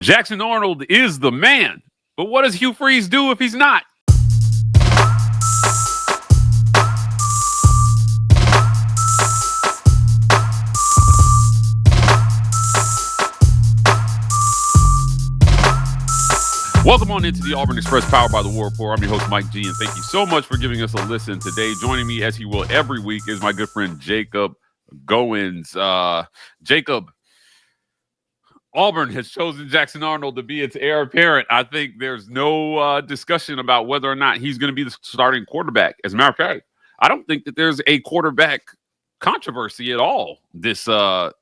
Jackson Arnold is the man. But what does Hugh Freeze do if he's not? Welcome on into the Auburn Express, powered by the War Report. I'm your host, Mike G, and thank you so much for giving us a listen today. Joining me, as he will every week, is my good friend Jacob Goins. Jacob, Auburn has chosen Jackson Arnold to be its heir apparent. I think there's no discussion about whether or not he's going to be the starting quarterback. As a matter of fact, I don't think that there's a quarterback controversy at all this offseason.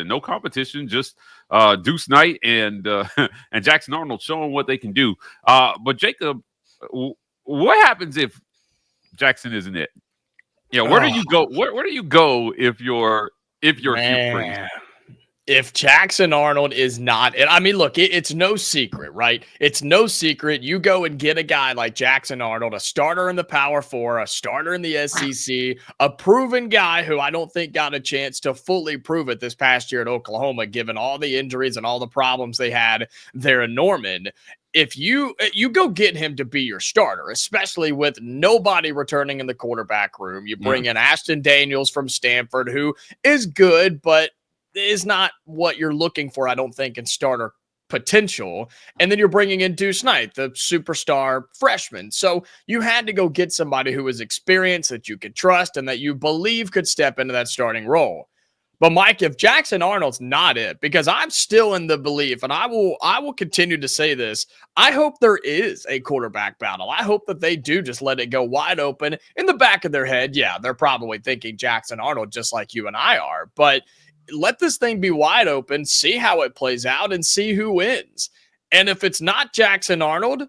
No competition, just Deuce Knight and Jackson Arnold showing what they can do. But Jacob, what happens if Jackson isn't it? Yeah, where do you go? Where do you go if you're Hugh Freeze? If Jackson Arnold is not, and I mean, look, it's no secret, right? It's no secret. You go and get a guy like Jackson Arnold, a starter in the Power Four, a starter in the SEC, a proven guy who I don't think got a chance to fully prove it this past year at Oklahoma, given all the injuries and all the problems they had there in Norman. If you go get him to be your starter, especially with nobody returning in the quarterback room, you bring in Ashton Daniels from Stanford, who is good, but is not what you're looking for, I don't think, in starter potential. And then you're bringing in Deuce Knight, the superstar freshman. So you had to go get somebody who was experienced, that you could trust, and that you believe could step into that starting role. But Mike, if Jackson Arnold's not it, because I'm still in the belief, and I will continue to say this, I hope there is a quarterback battle. I hope that they do just let it go wide open. In the back of their head, yeah, they're probably thinking Jackson Arnold just like you and I are. But let this thing be wide open, see how it plays out, and see who wins. And if it's not Jackson Arnold,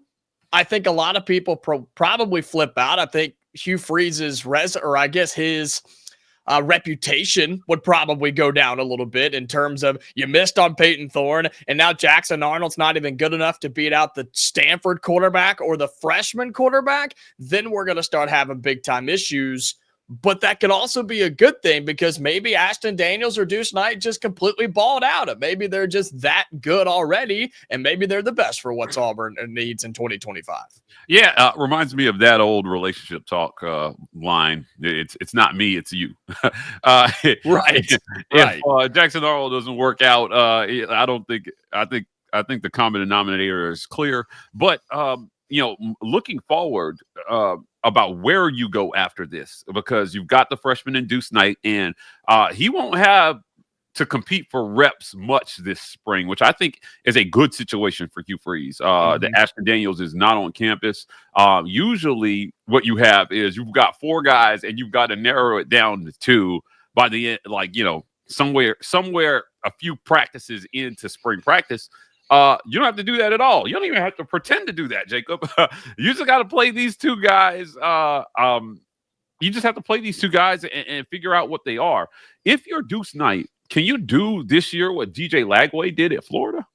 I think a lot of people probably flip out. I think Hugh Freeze's his reputation would probably go down a little bit in terms of you missed on Peyton Thorne, and now Jackson Arnold's not even good enough to beat out the Stanford quarterback or the freshman quarterback. Then we're going to start having big-time issues. But that could also be a good thing, because maybe Ashton Daniels or Deuce Knight just completely balled out. Maybe they're just that good already, and maybe they're the best for what Auburn needs in 2025. Yeah, reminds me of that old relationship talk line. It's not me, it's you. Right. If Jackson Arnold doesn't work out, I think the common denominator is clear. But looking forward, about where you go after this, because you've got the freshman in Deuce Knight, and he won't have to compete for reps much this spring, which I think is a good situation for Hugh Freeze. The Ashton Daniels is not on campus. Usually what you have is you've got four guys and you've got to narrow it down to two by the end, somewhere a few practices into spring practice. You don't have to do that at all. You don't even have to pretend to do that, Jacob. You just got to play these two guys. You just have to play these two guys and figure out what they are. If you're Deuce Knight, can you do this year what DJ Lagway did at Florida?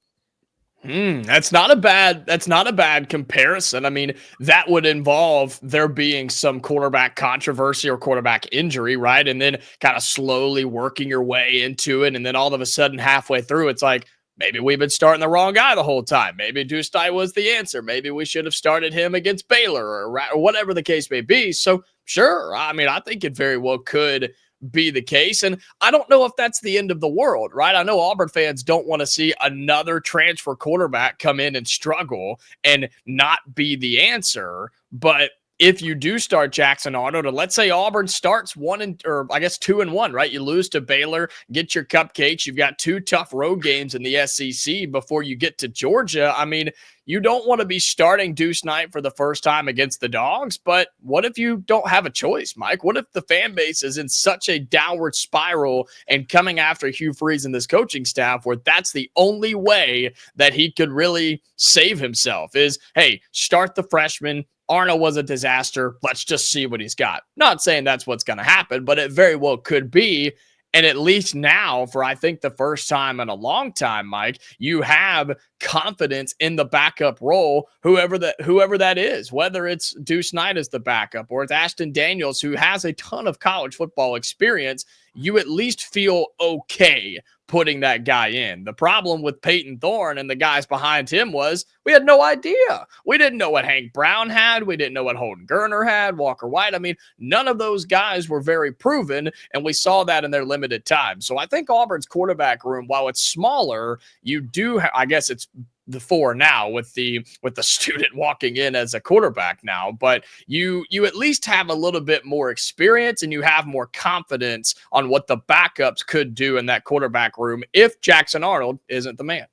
That's not a bad comparison. I mean, that would involve there being some quarterback controversy or quarterback injury, right? And then kind of slowly working your way into it. And then all of a sudden, halfway through, it's like, maybe we've been starting the wrong guy the whole time. Maybe Deuce Knight was the answer. Maybe we should have started him against Baylor or whatever the case may be. So, sure, I mean, I think it very well could be the case. And I don't know if that's the end of the world, right? I know Auburn fans don't want to see another transfer quarterback come in and struggle and not be the answer. But if you do start Jackson Arnold, and let's say Auburn starts 2-1, right? You lose to Baylor, get your cupcakes. You've got two tough road games in the SEC before you get to Georgia. I mean, you don't want to be starting Deuce Knight for the first time against the Dogs, but what if you don't have a choice, Mike? What if the fan base is in such a downward spiral and coming after Hugh Freeze and this coaching staff where that's the only way that he could really save himself is, hey, start the freshman. Arnold was a disaster. Let's just see what he's got. Not saying that's what's going to happen, but it very well could be. And at least now, for I think the first time in a long time, Mike, you have confidence in the backup role, whoever that is, whether it's Deuce Knight as the backup or it's Ashton Daniels, who has a ton of college football experience. You at least feel okay putting that guy in. The problem with Peyton Thorne and the guys behind him was we had no idea. We didn't know what Hank Brown had. We didn't know what Holden Geriner had, Walker White. I mean, none of those guys were very proven, and we saw that in their limited time. So I think Auburn's quarterback room, while it's smaller, you do, I guess it's the 4 now with the student walking in as a quarterback now, but you at least have a little bit more experience and you have more confidence on what the backups could do in that quarterback room if Jackson Arnold isn't the man.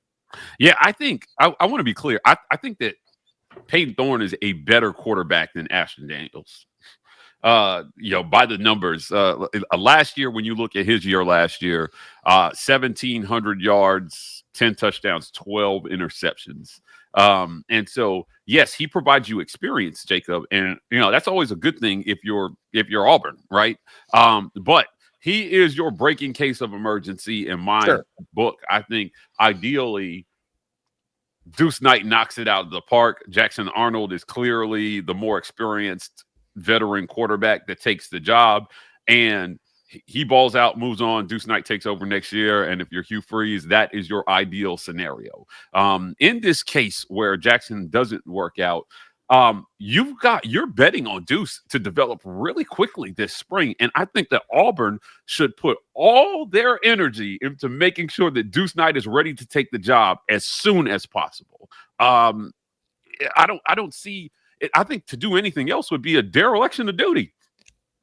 Yeah, I think I want to be clear. I think that Peyton Thorne is a better quarterback than Ashton Daniels. By the numbers, last year, when you look at his year last year, 1,700 yards, 10 touchdowns, 12 interceptions. And so, yes, he provides you experience, Jacob. And, that's always a good thing if you're Auburn, right? But he is your breaking case of emergency in my book. I think ideally Deuce Knight knocks it out of the park. Jackson Arnold is clearly the more experienced veteran quarterback that takes the job, and he balls out, moves on. Deuce Knight takes over next year, and if you're Hugh Freeze, that is your ideal scenario. In this case where Jackson doesn't work out, you're betting on Deuce to develop really quickly this spring, and I think that Auburn should put all their energy into making sure that Deuce Knight is ready to take the job as soon as possible. I don't see. I think to do anything else would be a dereliction of duty.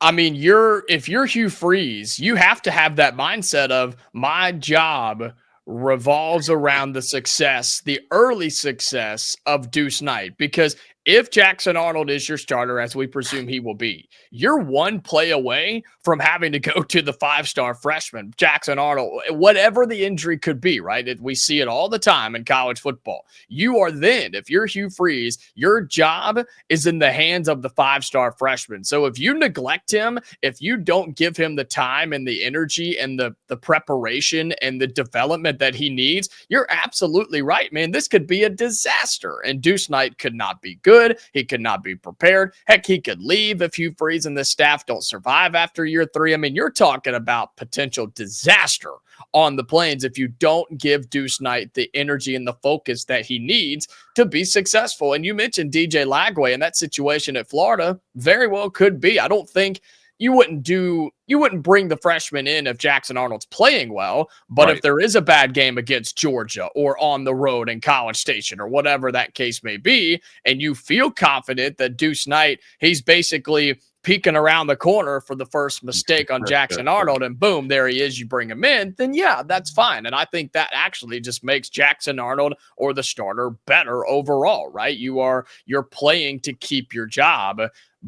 I mean, if you're Hugh Freeze, you have to have that mindset of my job revolves around the early success of Deuce Knight, because if Jackson Arnold is your starter, as we presume he will be, you're one play away from having to go to the 5-star freshman, Jackson Arnold, whatever the injury could be, right? We see it all the time in college football. You are then, if you're Hugh Freeze, your job is in the hands of the 5-star freshman. So if you neglect him, if you don't give him the time and the energy and the preparation and the development that he needs, you're absolutely right, man. This could be a disaster, and Deuce Knight could not be good. He could not be prepared. Heck, he could leave if Hugh Freeze and the staff don't survive after year 3. I mean, you're talking about potential disaster on the Plains if you don't give Deuce Knight the energy and the focus that he needs to be successful. And you mentioned DJ Lagway, and that situation at Florida very well could be. I don't think you wouldn't bring the freshman in if Jackson Arnold's playing well, but if there is a bad game against Georgia or on the road in College Station or whatever that case may be, and you feel confident that Deuce Knight, he's basically peeking around the corner for the first mistake on Jackson Arnold, and boom, there he is, you bring him in, then yeah, that's fine. And I think that actually just makes Jackson Arnold or the starter better overall, right? You're playing to keep your job.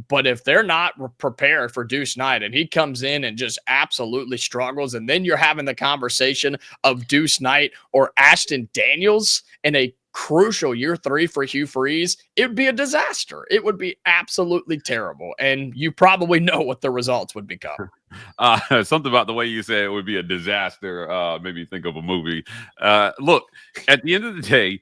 But if they're not prepared for Deuce Knight and he comes in and just absolutely struggles, and then you're having the conversation of Deuce Knight or Ashton Daniels in a crucial year 3 for Hugh Freeze, it would be a disaster. It would be absolutely terrible. And you probably know what the results would become. Something about the way you say it would be a disaster made me think of a movie. Look, at the end of the day,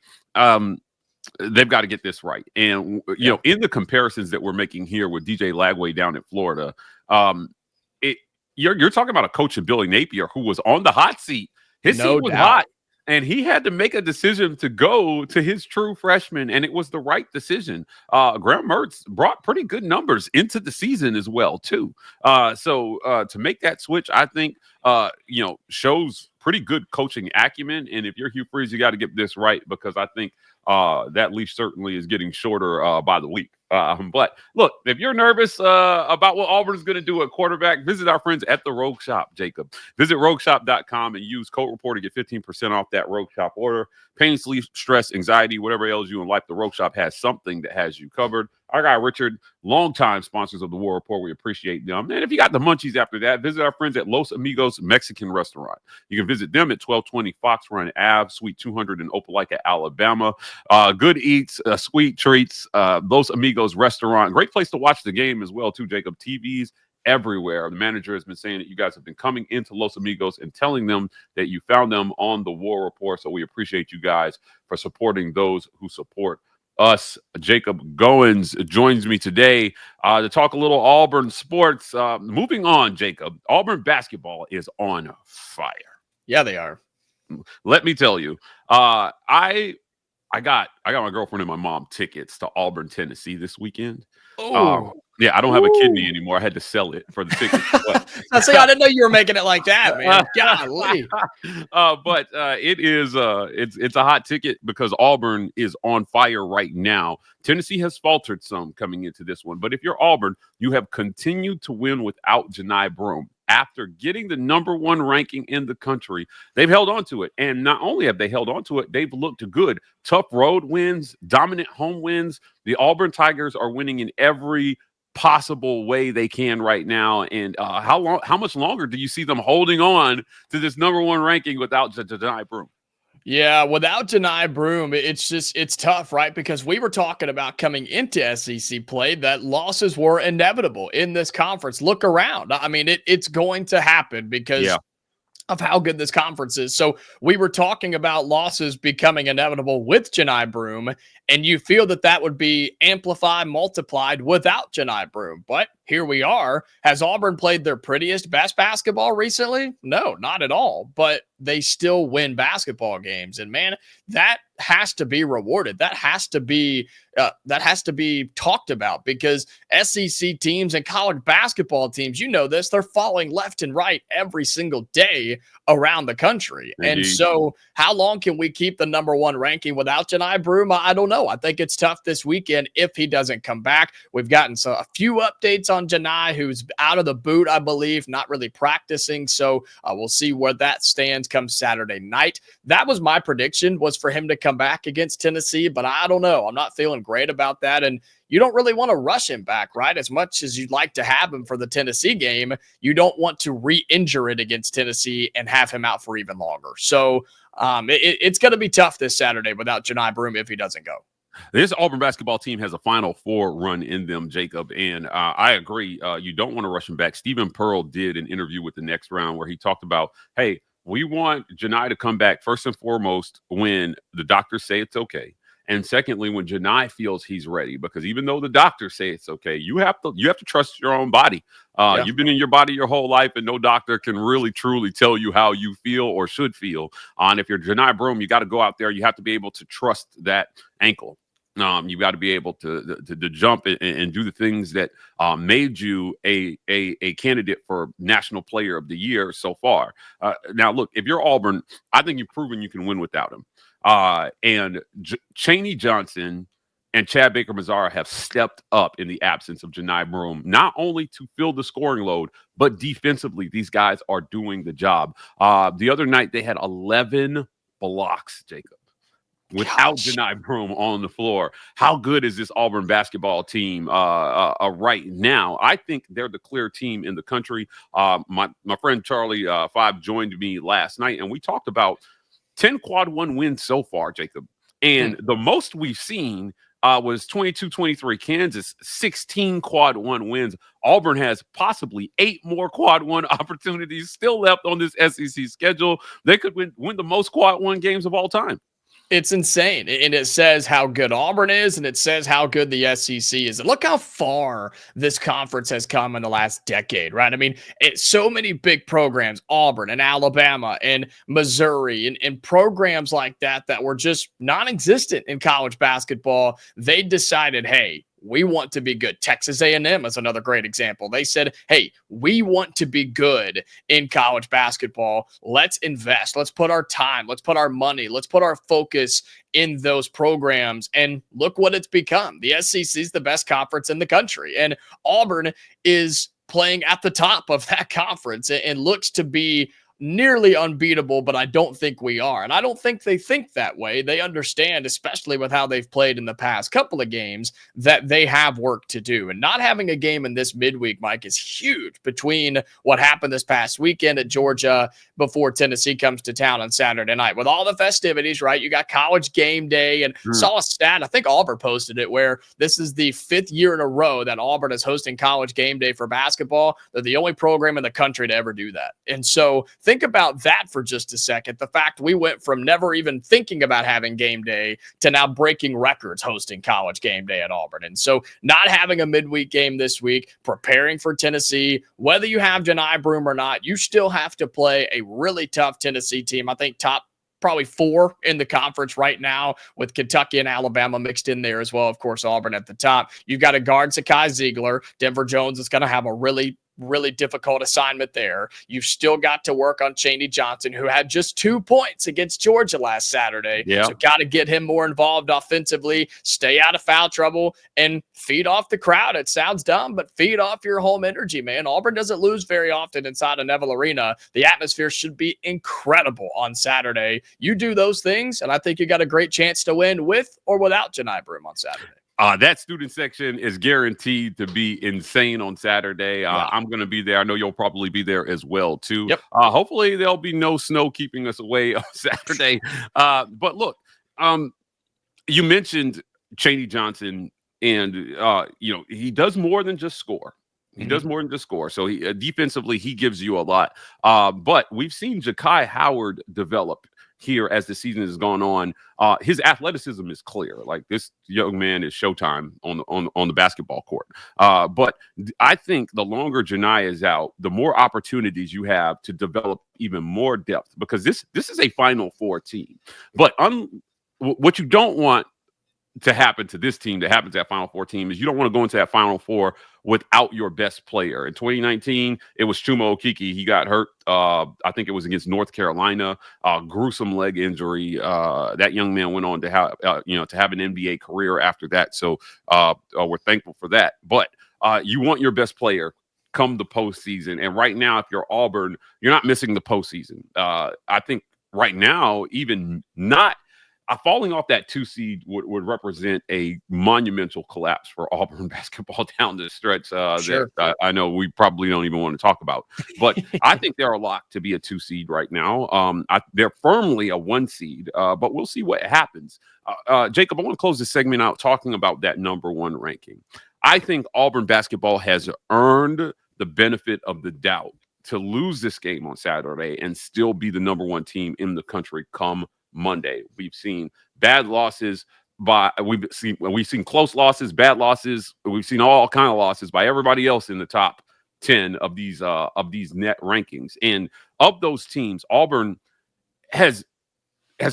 they've got to get this right. And, in the comparisons that we're making here with DJ Lagway down in Florida, you're talking about a coach in Billy Napier who was on the hot seat. His seat was hot, and he had to make a decision to go to his true freshman, and it was the right decision. Graham Mertz brought pretty good numbers into the season as well, too. So to make that switch, I think, shows pretty good coaching acumen. And if you're Hugh Freeze, you got to get this right, because I think that leash certainly is getting shorter by the week. But look, if you're nervous about what Auburn's going to do at quarterback, visit our friends at the Rogue Shop, Jacob. Visit rogueshop.com and use code report to get 15% off that Rogue Shop order. Pain, sleep, stress, anxiety, whatever ails you in life, the Rogue Shop has something that has you covered. Our guy Richard, longtime sponsors of the War Report. We appreciate them. And if you got the munchies after that, visit our friends at Los Amigos Mexican Restaurant. You can visit them at 1220 Fox Run Ave, Suite 200 in Opelika, Alabama. Good eats, sweet treats. Los Amigos Restaurant. Great place to watch the game as well, too, Jacob. TVs everywhere. The manager has been saying that you guys have been coming into Los Amigos and telling them that you found them on the War Report. So we appreciate you guys for supporting those who support us. Jacob Goins joins me today to talk a little Auburn sports. Moving on, Jacob. Auburn basketball is on fire. Yeah, they are. let me tell you, I got my girlfriend and my mom tickets to Auburn, Tennessee this weekend. Oh, Yeah, I don't have a kidney anymore. I had to sell it for the tickets. I see. I didn't know you were making it like that, man. Golly. But it is it's a hot ticket because Auburn is on fire right now. Tennessee has faltered some coming into this one, but if you're Auburn, you have continued to win without Janai Broom. After getting the #1 ranking in the country, they've held on to it. And not only have they held on to it, they've looked good. Tough road wins, dominant home wins. The Auburn Tigers are winning in every possible way they can right now. And how much longer do you see them holding on to this #1 ranking without Janai Broom? Yeah, without Janai Broom, it's tough, right? Because we were talking about coming into SEC play that losses were inevitable in this conference. Look around. I mean, it's going to happen because of how good this conference is. So we were talking about losses becoming inevitable with Janai Broom, and you feel that would be amplified, multiplied without Janai Broom. But here we are. Has Auburn played their prettiest, best basketball recently? No, not at all. But they still win basketball games. And man, that has to be rewarded. That has to be talked about because SEC teams and college basketball teams, you know this, they're falling left and right every single day around the country. Indeed. And so how long can we keep the #1 ranking without Janai Broom? I don't know. I think it's tough this weekend if he doesn't come back. We've gotten a few updates on Janai, who's out of the boot, I believe, not really practicing. So we'll see where that stands come Saturday night. That was my prediction, was for him to come back against Tennessee, but I don't know. I'm not feeling great about that. And you don't really want to rush him back, right? As much as you'd like to have him for the Tennessee game, you don't want to re-injure it against Tennessee and have him out for even longer. So it's going to be tough this Saturday without Janai Broom if he doesn't go. This Auburn basketball team has a Final Four run in them, Jacob, and I agree. You don't want to rush him back. Stephen Pearl did an interview with the Next Round where he talked about, hey, we want Janai to come back first and foremost when the doctors say it's okay. And secondly, when Janai feels he's ready, because even though the doctors say it's okay, you have to trust your own body. You've been in your body your whole life, and no doctor can really truly tell you how you feel or should feel. And if you're Janai Broom, you got to go out there. You have to be able to trust that ankle. You got to be able to jump and do the things that made you a candidate for National Player of the Year so far. Now, look, if you're Auburn, I think you've proven you can win without him. And Chaney Johnson and Chad Baker Mazara have stepped up in the absence of Janai Broom, not only to fill the scoring load, but defensively, these guys are doing the job. The other night, they had 11 blocks, Jacob, without Janai Broom on the floor. How good is this Auburn basketball team right now? I think they're the clear team in the country. My friend Charlie Five joined me last night, and we talked about 10 quad one wins so far, Jacob. And the most we've seen was 22-23. Kansas, 16 quad one wins. Auburn has possibly 8 more quad one opportunities still left on this SEC schedule. They could win the most quad one games of all time. It's insane. And it says how good Auburn is, and it says how good the SEC is. And look how far this conference has come in the last decade, right? I mean, it's so many big programs, Auburn and Alabama and Missouri and programs like that were just non-existent in college basketball. They decided, hey, we want to be good. Texas A&M is another great example. They said, hey, we want to be good in college basketball. Let's invest. Let's put our time. Let's put our money. Let's put our focus in those programs. And look what it's become. The SEC is the best conference in the country. And Auburn is playing at the top of that conference and looks to be nearly unbeatable, but I don't think we are. And I don't think they think that way. They understand, especially with how they've played in the past couple of games, that they have work to do. And not having a game in this midweek, Mike, is huge between what happened this past weekend at Georgia before Tennessee comes to town on Saturday night. With all the festivities, right? You got College Game Day, and saw a stat, I think Auburn posted it, where this is the 5th year in a row that Auburn is hosting College Game Day for basketball. They're the only program in the country to ever do that. And so think about that for just a second. The fact we went from never even thinking about having game day to now breaking records hosting College Game Day at Auburn. And so not having a midweek game this week, preparing for Tennessee, whether you have Janai Broom or not, you still have to play a really tough Tennessee team. I think top probably 4 in the conference right now, with Kentucky and Alabama mixed in there as well. Of course, Auburn at the top. You've got to guard Sakai Ziegler. Denver Jones is going to have a really difficult assignment there. You've still got to work on Chaney Johnson, who had just 2 points against Georgia last Saturday. Yeah. So got to get him more involved offensively, stay out of foul trouble, and feed off the crowd. It sounds dumb, but feed off your home energy, man. Auburn doesn't lose very often inside of Neville Arena. The atmosphere should be incredible on Saturday. You do those things, and I think you got a great chance to win with or without Janai Broom on Saturday. That student section is guaranteed to be insane on Saturday. I'm going to be there. I know you'll probably be there as well, too. Yep. Hopefully, there'll be no snow keeping us away on Saturday. But look, you mentioned Chaney Johnson, and, he does more than just score. He does more than just score. So defensively, he gives you a lot. But we've seen Jakai Howard develop here as the season has gone on. His athleticism is clear. Like, this young man is showtime on the basketball court. But I think the longer Janai is out, the more opportunities you have to develop even more depth, because this is a Final Four team. But what you don't want to happen to this team, that happens to that Final Four team, is you don't want to go into that Final Four without your best player. In 2019, it was Chuma Okeke. He got hurt. I think it was against North Carolina. Gruesome leg injury. That young man went on to have, to have an NBA career after that. So we're thankful for that. But you want your best player come the postseason. And right now, if you're Auburn, you're not missing the postseason. I think right now, even not falling off that 2 seed would represent a monumental collapse for Auburn basketball down the stretch. Sure. That I know we probably don't even want to talk about, but I think they're a lock to be a 2 seed right now. They're firmly a 1 seed, but we'll see what happens. Jacob, I want to close this segment out talking about that number 1 ranking. I think Auburn basketball has earned the benefit of the doubt to lose this game on Saturday and still be the number 1 team in the country come Monday. We've seen bad losses we've seen close losses, bad losses. We've seen all kind of losses by everybody else in the top 10 of these net rankings. And of those teams, Auburn has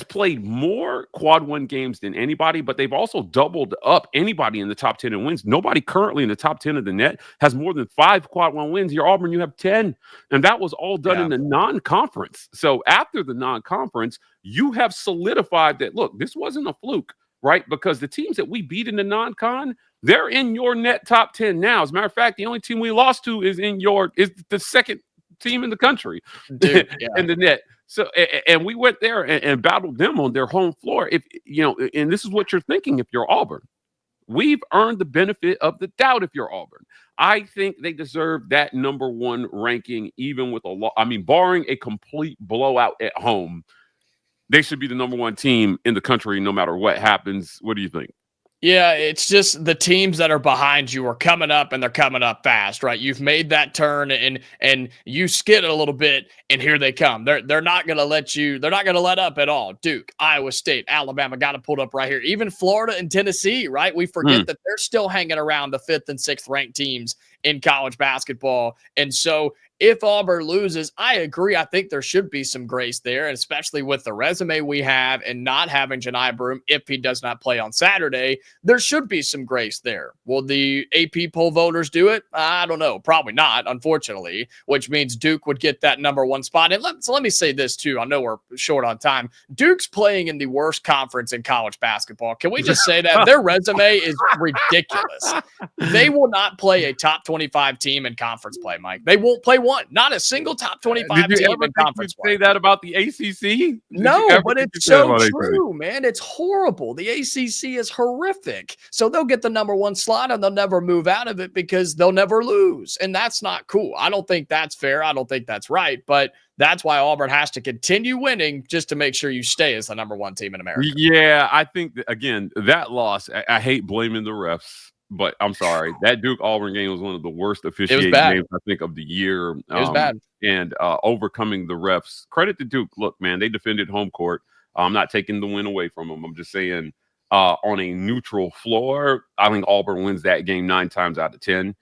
played more quad 1 games than anybody, but they've also doubled up anybody in the top 10 in wins. Nobody currently in the top 10 of the net has more than 5 quad 1 wins. You're Auburn, you have 10. And that was all done in the non-conference. So after the non-conference, you have solidified that, look, this wasn't a fluke, right? Because the teams that we beat in the non-con, they're in your net top 10 now. As a matter of fact, the only team we lost to is the second team in the country. Dude, in the net. So, and we went there and battled them on their home floor. If and this is what you're thinking if you're Auburn. We've earned the benefit of the doubt if you're Auburn. I think they deserve that number 1 ranking, even with barring a complete blowout at home. They should be the number 1 team in the country no matter what happens. What do you think? Yeah, it's just the teams that are behind you are coming up, and they're coming up fast, right? You've made that turn and you skid a little bit, and here they come. They're not going to let up at all. Duke, Iowa State, Alabama got to pull up right here. Even Florida and Tennessee, right? We forget that they're still hanging around the 5th and 6th ranked teams in college basketball. And so if Auburn loses, I agree. I think there should be some grace there, and especially with the resume we have and not having Janai Broom, if he does not play on Saturday, there should be some grace there. Will the AP poll voters do it? I don't know. Probably not, unfortunately, which means Duke would get that number 1 spot. And let me say this, too. I know we're short on time. Duke's playing in the worst conference in college basketball. Can we just say that? Their resume is ridiculous. They will not play a top 25 team in conference play, Mike. They won't play one. Not a single top 25 team in conference play. Say that about the ACC? No, but it's so true, man. It's horrible. The ACC is horrific. So they'll get the number 1 slot, and they'll never move out of it because they'll never lose. And that's not cool. I don't think that's fair. I don't think that's right. But that's why Auburn has to continue winning just to make sure you stay as the number 1 team in America. Yeah, I think, again, that loss, I hate blaming the refs. But I'm sorry, that Duke-Auburn game was one of the worst officiating games, I think, of the year. It was bad. And overcoming the refs. Credit to Duke. Look, man, they defended home court. I'm not taking the win away from them. I'm just saying on a neutral floor, I think Auburn wins that game 9 times out of 10.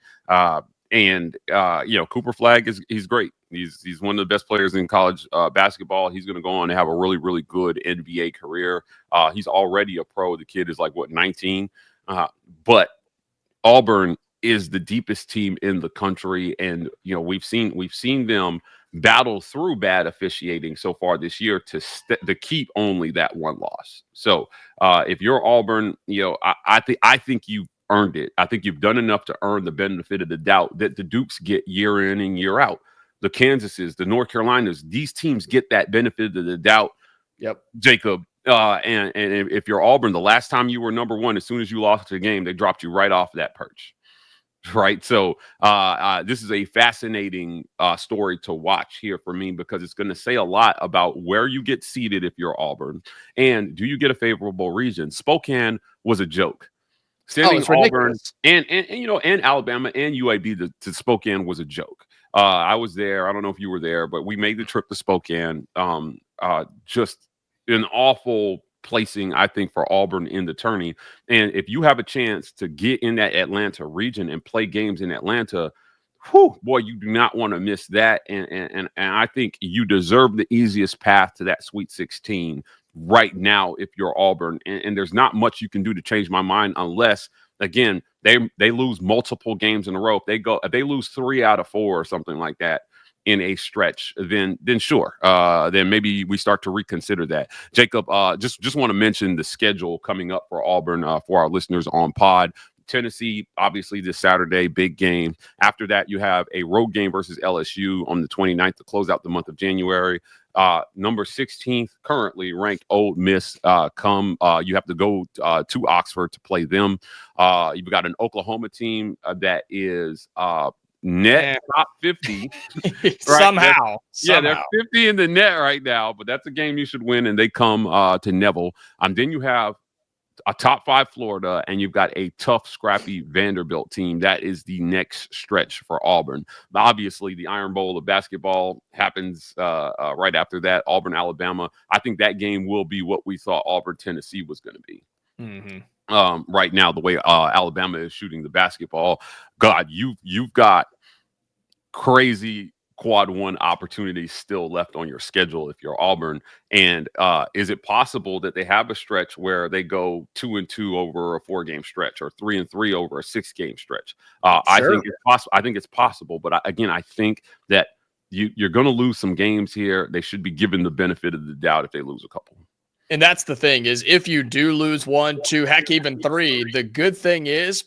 And Cooper Flagg he's great. He's one of the best players in college basketball. He's going to go on to have a really, really good NBA career. He's already a pro. The kid is 19, but Auburn is the deepest team in the country, and we've seen them battle through bad officiating so far this year to keep only that one loss. So if you're Auburn, I think you earned it. I think you've done enough to earn the benefit of the doubt that the Dukes get year in and year out. The Kansases, the North Carolinas, these teams get that benefit of the doubt. Yep, Jacob. And if you're Auburn, the last time you were number one, as soon as you lost the game, they dropped you right off that perch. Right. So this is a fascinating story to watch here for me, because it's going to say a lot about where you get seated if you're Auburn, and do you get a favorable region. Spokane was a joke. Sending Auburn and Alabama and UAB to Spokane was a joke. I was there. I don't know if you were there, but we made the trip to Spokane. Just an awful placing, I think, for Auburn in the tourney. And if you have a chance to get in that Atlanta region and play games in Atlanta, boy, you do not want to miss that. And I think you deserve the easiest path to that Sweet 16 right now if you're Auburn. And there's not much you can do to change my mind unless, again, they lose multiple games in a row. If they lose 3 out of 4 or something like that in a stretch, then sure, then maybe we start to reconsider that. Jacob, just want to mention the schedule coming up for Auburn for our listeners on pod. Tennessee, obviously, this Saturday, big game. After that, you have a road game versus LSU on the 29th to close out the month of January. Number 16th, currently ranked Ole Miss. You have to go to Oxford to play them. You've got an Oklahoma team that is net top 50. Right? Somehow. They're 50 in the net right now, but that's a game you should win, and they come to Neville. Then you have a top 5 Florida, and you've got a tough, scrappy Vanderbilt team. That is the next stretch for Auburn. Obviously, the Iron Bowl of basketball happens right after that. Auburn, Alabama. I think that game will be what we thought Auburn, Tennessee was going to be. Mm-hmm. Right now, the way Alabama is shooting the basketball, God, you've got crazy quad 1 opportunities still left on your schedule if you're Auburn. And is it possible that they have a stretch where they go 2-2 over a 4-game stretch, or 3-3 over a 6-game stretch? Sure. I think it's possible. I think it's possible, but I think that you're going to lose some games here. They should be given the benefit of the doubt if they lose a couple. And that's the thing, is if you do lose 1, 2, heck, even 3, the good thing is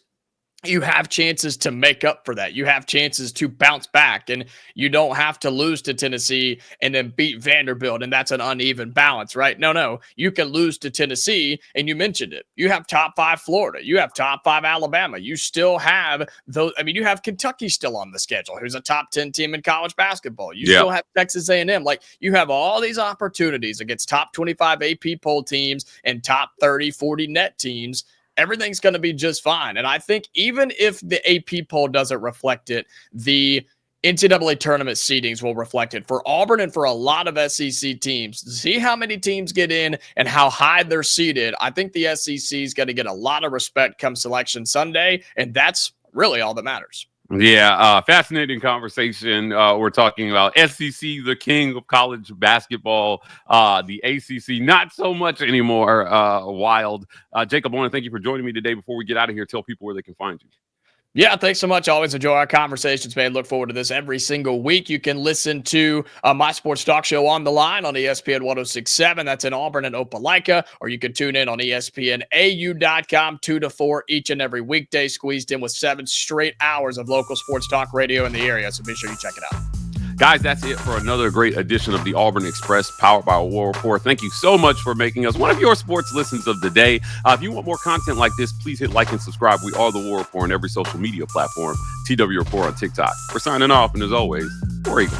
you have chances to make up for that. You have chances to bounce back, and you don't have to lose to Tennessee and then beat Vanderbilt, and that's an uneven balance, right? No. You can lose to Tennessee, and you mentioned it. You have top 5 Florida. You have top 5 Alabama. You still have those. I mean, you have Kentucky still on the schedule, who's a top 10 team in college basketball. You still have Texas A&M. Like, you have all these opportunities against top 25 AP poll teams and top 30, 40 net teams. Everything's going to be just fine. And I think even if the AP poll doesn't reflect it, the NCAA tournament seedings will reflect it for Auburn and for a lot of SEC teams. See how many teams get in and how high they're seeded. I think the SEC is going to get a lot of respect come Selection Sunday, and that's really all that matters. Yeah, fascinating conversation. We're talking about SEC, the king of college basketball, the ACC, not so much anymore. Wild. Jacob, I want to thank you for joining me today. Before we get out of here, tell people where they can find you. Yeah, thanks so much. Always enjoy our conversations, man. Look forward to this every single week. You can listen to my sports talk show On the Line on ESPN 106.7. That's in Auburn and Opelika. Or you can tune in on ESPNAU.com 2 to 4 each and every weekday, squeezed in with 7 straight hours of local sports talk radio in the area. So be sure you check it out. Guys, that's it for another great edition of the Auburn Express, powered by War Report. Thank you so much for making us one of your sports listens of the day. If you want more content like this, please hit like and subscribe. We are the War Report on every social media platform. TW Report on TikTok. We're signing off, and as always, War Eagle.